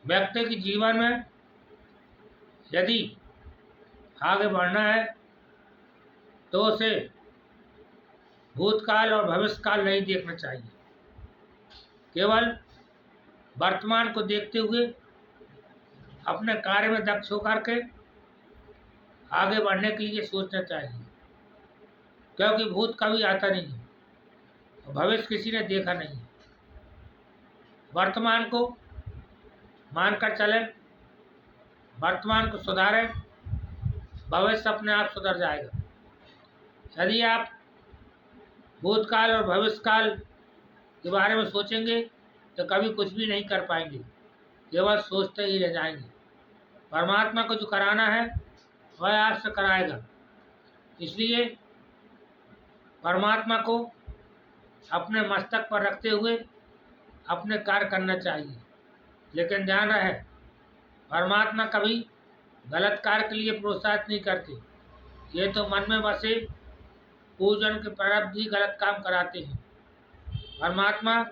व्यक्ति के जीवन में यदि आगे बढ़ना है तो उसे भूतकाल और भविष्यकाल नहीं देखना चाहिए। केवल वर्तमान को देखते हुए अपने कार्य में दक्ष होकर के आगे बढ़ने के लिए सोचना चाहिए, क्योंकि भूत कभी आता नहीं है और भविष्य किसी ने देखा नहीं है। वर्तमान को मानकर चले, वर्तमान को सुधारें, भविष्य अपने आप सुधर जाएगा। यदि आप भूतकाल और भविष्यकाल के बारे में सोचेंगे तो कभी कुछ भी नहीं कर पाएंगे, केवल सोचते ही रह जाएंगे। परमात्मा को जो कराना है वह आपसे कराएगा, इसलिए परमात्मा को अपने मस्तक पर रखते हुए अपने कार्य करना चाहिए। लेकिन ध्यान रहे, परमात्मा कभी गलत कार्य के लिए प्रोत्साहित नहीं करते। ये तो मन में बसे पूजन के प्रारब्ध ही गलत काम कराते हैं। परमात्मा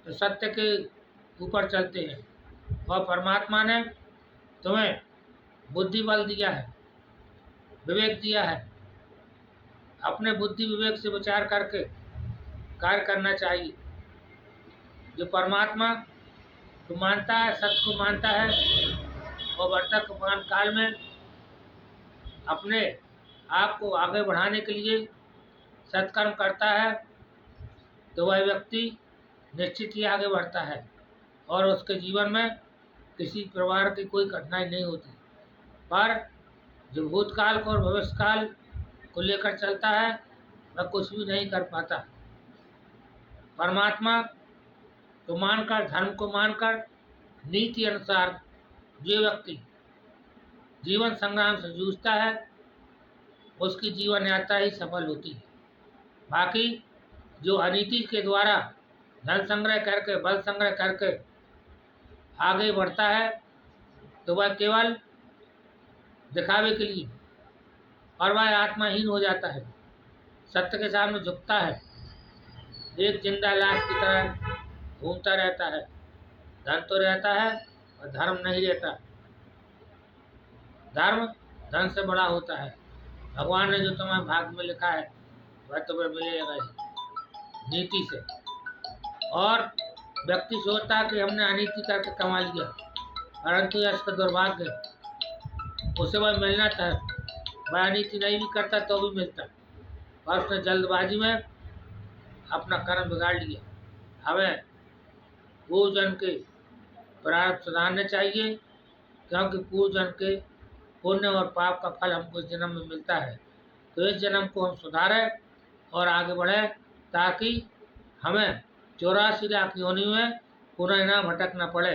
तो सत्य के ऊपर चलते हैं और परमात्मा ने तुम्हें बुद्धि बल दिया है, विवेक दिया है। अपने बुद्धि विवेक से विचार करके कार्य करना चाहिए। जो परमात्मा को मानता है, सत्य को मानता है और वर्तमान काल में अपने आप को आगे बढ़ाने के लिए सत्कर्म करता है, तो वह व्यक्ति निश्चित ही आगे बढ़ता है और उसके जीवन में किसी प्रकार की कोई कठिनाई नहीं होती। पर जो भूतकाल को और भविष्यकाल को लेकर चलता है वह कुछ भी नहीं कर पाता। परमात्मा को मानकर, धर्म को मानकर, नीति अनुसार जो व्यक्ति जीवन संग्राम से जूझता है उसकी जीवन यात्रा ही सफल होती है। बाकी जो अनीति के द्वारा धन संग्रह करके, बल संग्रह करके आगे बढ़ता है तो वह केवल दिखावे के लिए, और वह आत्माहीन हो जाता है, सत्य के सामने झुकता है, एक जिंदा लाश की तरह घूमता रहता है। धन तो रहता है और धर्म नहीं रहता। धर्म धन से बड़ा होता है। भगवान ने जो तुम्हारे भाग्य में लिखा है वह तुम्हें मिलेगा ही नीति से। और व्यक्ति सोचता है कि हमने अनीति करके कमा लिया, परंतु यह इसका दुर्भाग्य है। उसे वह मिलना था, वह अनीति नहीं भी करता तो भी मिलता, और उसने जल्दबाजी में अपना कर्म बिगाड़ लिया। हमें पूर्वजन्म के प्रारब्ध सुधारने चाहिए, क्योंकि पूर्वजन्म के पुण्य और पाप का फल हमको इस जन्म में मिलता है। तो इस जन्म को हम सुधारें और आगे बढ़ें, ताकि हमें 84 लाख योनि में पुनः न भटकना पड़े।